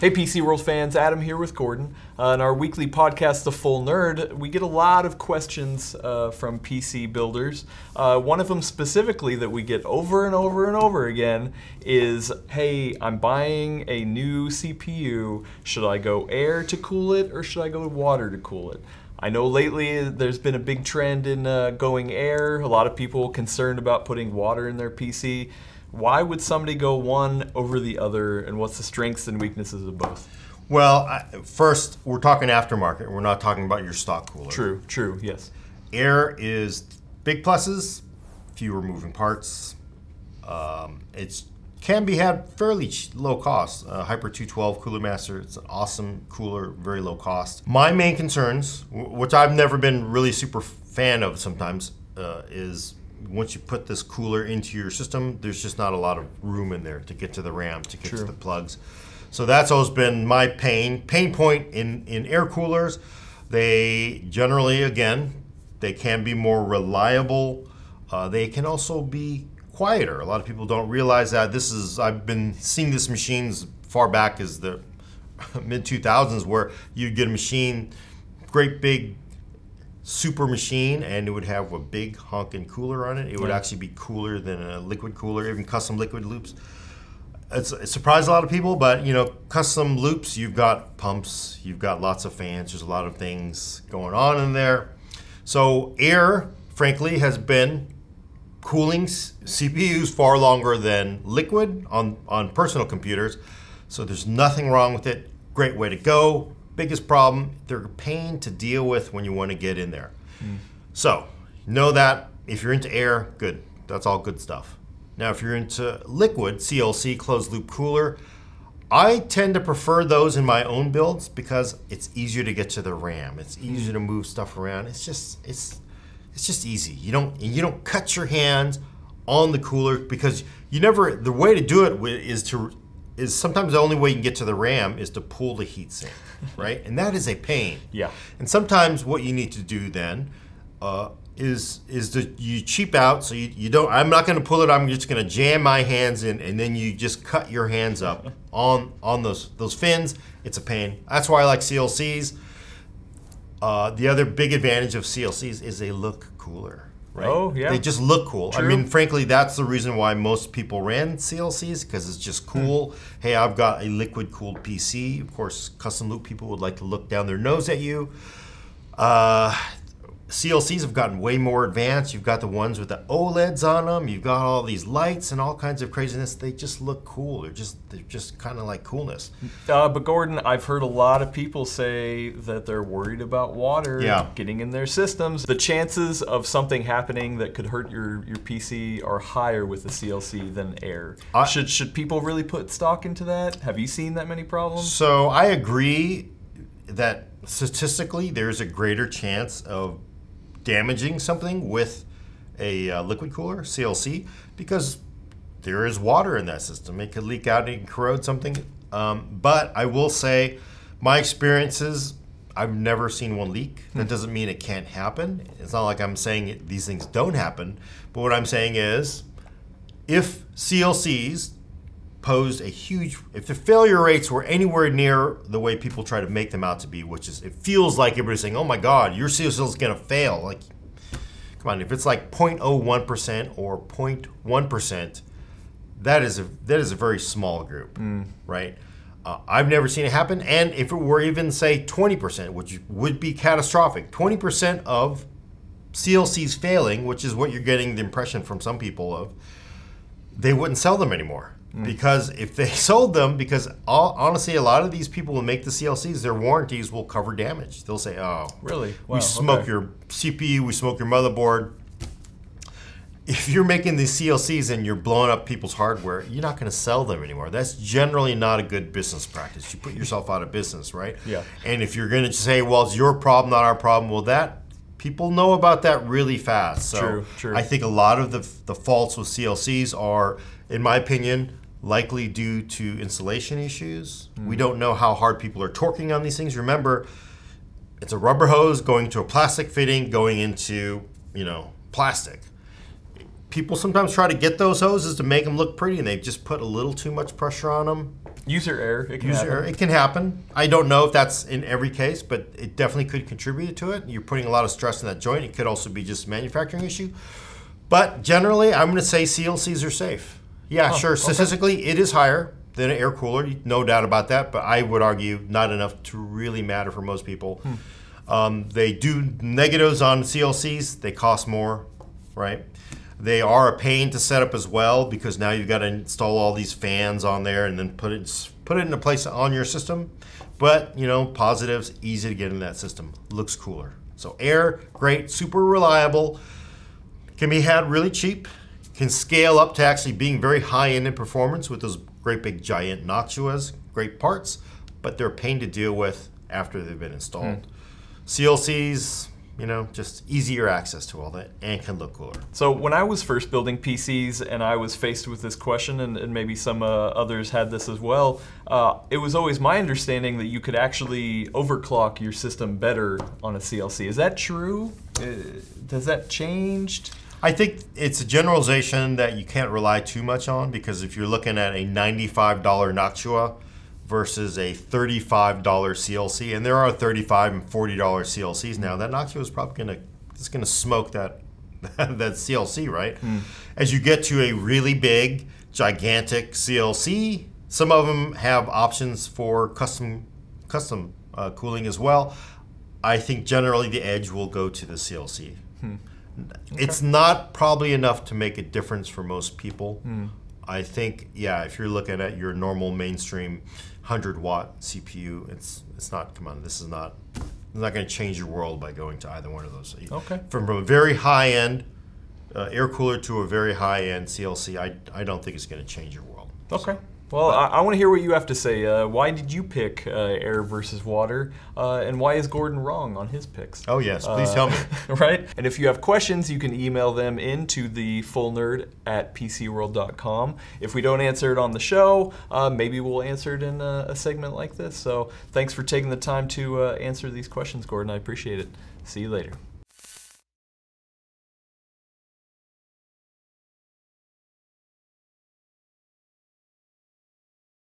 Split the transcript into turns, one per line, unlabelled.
Hey PC World fans, Adam here with Gordon. In our weekly podcast, The Full Nerd, we get a lot of questions from PC builders. One of them specifically that we get over and over and over again is, hey, I'm buying a new CPU. Should I go air to cool it or should I go water to cool it? I know lately there's been a big trend in going air. A lot of people concerned about putting water in their PC. Why would somebody go one over the other, and what's the strengths and weaknesses of both?
Well, first, we're talking aftermarket. We're not talking about your stock cooler.
True, yes.
Air is big pluses, fewer moving parts. It can be had fairly low cost. Hyper 212 Cooler Master, it's an awesome cooler, very low cost. My main concerns, which I've never been really super fan of sometimes, is once you put this cooler into your system, there's just not a lot of room in there to get to the RAM, to get to the plugs. So that's always been my pain point in air coolers. They generally, again, they can be more reliable. They can also be quieter. A lot of people don't realize that. I've been seeing this machines far back as the mid-2000s, where you'd get a machine, great big super machine, and it would have a big honking cooler on it. It would actually be cooler than a liquid cooler, even custom liquid loops. It surprised a lot of people, but you know, custom loops, you've got pumps, you've got lots of fans, there's a lot of things going on in there. So air, frankly, has been cooling CPUs far longer than liquid on personal computers. So there's nothing wrong with it. Great way to go. Biggest problem, they're a pain to deal with when you want to get in there. So know that if you're into air, good. That's all good stuff. Now, if you're into liquid, CLC, closed loop cooler, I tend to prefer those in my own builds because it's easier to get to the RAM. It's easier to move stuff around. It's just easy. You don't cut your hands on the cooler because the way to do it is sometimes the only way you can get to the RAM is to pull the heatsink, right? And that is a pain.
Yeah.
And sometimes what you need to do then is you cheap out, so you don't. I'm not going to pull it. I'm just going to jam my hands in, and then you just cut your hands up on those fins. It's a pain. That's why I like CLCs. The other big advantage of CLCs is they look cooler. Right?
Oh, yeah.
They just look cool.
True.
I mean, frankly, that's the reason why most people ran CLCs, because it's just cool. Hey, I've got a liquid-cooled PC. Of course, custom loop people would like to look down their nose at you. CLCs have gotten way more advanced. You've got the ones with the OLEDs on them. You've got all these lights and all kinds of craziness. They just look cool. They're just kind of like coolness.
But Gordon, I've heard a lot of people say that they're worried about water getting in their systems. The chances of something happening that could hurt your PC are higher with the CLC than air. Should people really put stock into that? Have you seen that many problems?
So I agree that statistically there's a greater chance of damaging something with a liquid cooler, CLC, because there is water in that system. It could leak out and corrode something. But I will say, my experiences, I've never seen one leak. That doesn't mean it can't happen. It's not like I'm saying these things don't happen. But what I'm saying is, if CLCs posed if the failure rates were anywhere near the way people try to make them out to be, which is, it feels like everybody's saying, oh my God, your CLC is going to fail. Like, come on, if it's like 0.01% or 0.1%, that is a very small group, right? I've never seen it happen. And if it were even, say, 20%, which would be catastrophic, 20% of CLCs failing, which is what you're getting the impression from some people of, they wouldn't sell them anymore. Because if they sold them, honestly, a lot of these people who make the CLCs, their warranties will cover damage. They'll say, oh,
really? Wow,
we smoke your CPU, we smoke your motherboard. If you're making these CLCs and you're blowing up people's hardware, you're not going to sell them anymore. That's generally not a good business practice. You put yourself out of business, right?
Yeah.
And if you're going to say, well, it's your problem, not our problem, well, people know about that really fast. So
True.
I think a lot of the faults with CLCs are, in my opinion, likely due to installation issues. We don't know how hard people are torquing on these things. Remember, it's a rubber hose going to a plastic fitting, going into, plastic. People sometimes try to get those hoses to make them look pretty, and they just put a little too much pressure on them.
User error. It can
User
happen.
error. It can happen. I don't know if that's in every case, but it definitely could contribute to it. You're putting a lot of stress in that joint. It could also be just a manufacturing issue. But generally, I'm going to say CLCs are safe. Yeah, sure. Statistically, it is higher than an air cooler, no doubt about that. But I would argue not enough to really matter for most people. They do negatives on CLCs. They cost more, right? They are a pain to set up as well because now you've got to install all these fans on there and then put it into place on your system. But positives, easy to get in that system. Looks cooler. So air, great, super reliable. Can be had really cheap. Can scale up to actually being very high-end in performance with those great big giant Noctuas, great parts, but they're a pain to deal with after they've been installed. CLCs, just easier access to all that and can look cooler.
So when I was first building PCs and I was faced with this question, and maybe some others had this as well, it was always my understanding that you could actually overclock your system better on a CLC. Is that true? Has that changed?
I think it's a generalization that you can't rely too much on because if you're looking at a $95 Noctua versus a $35 CLC, and there are $35 and $40 CLCs now, that Noctua is probably gonna smoke that that CLC, right? As you get to a really big, gigantic CLC, some of them have options for custom cooling as well. I think generally the edge will go to the CLC. It's not probably enough to make a difference for most people. I think, if you're looking at your normal mainstream 100-watt CPU, it's not. Come on, this is not. It's not going to change your world by going to either one of those.
Okay.
From a very high-end air cooler to a very high-end CLC, I don't think it's going to change your world.
Okay. Well, I want to hear what you have to say. Why did you pick air versus water? And why is Gordon wrong on his picks?
Oh, yes. Please tell me.
Right? And if you have questions, you can email them into thefullnerd@pcworld.com. If we don't answer it on the show, maybe we'll answer it in a segment like this. So thanks for taking the time to answer these questions, Gordon. I appreciate it. See you later.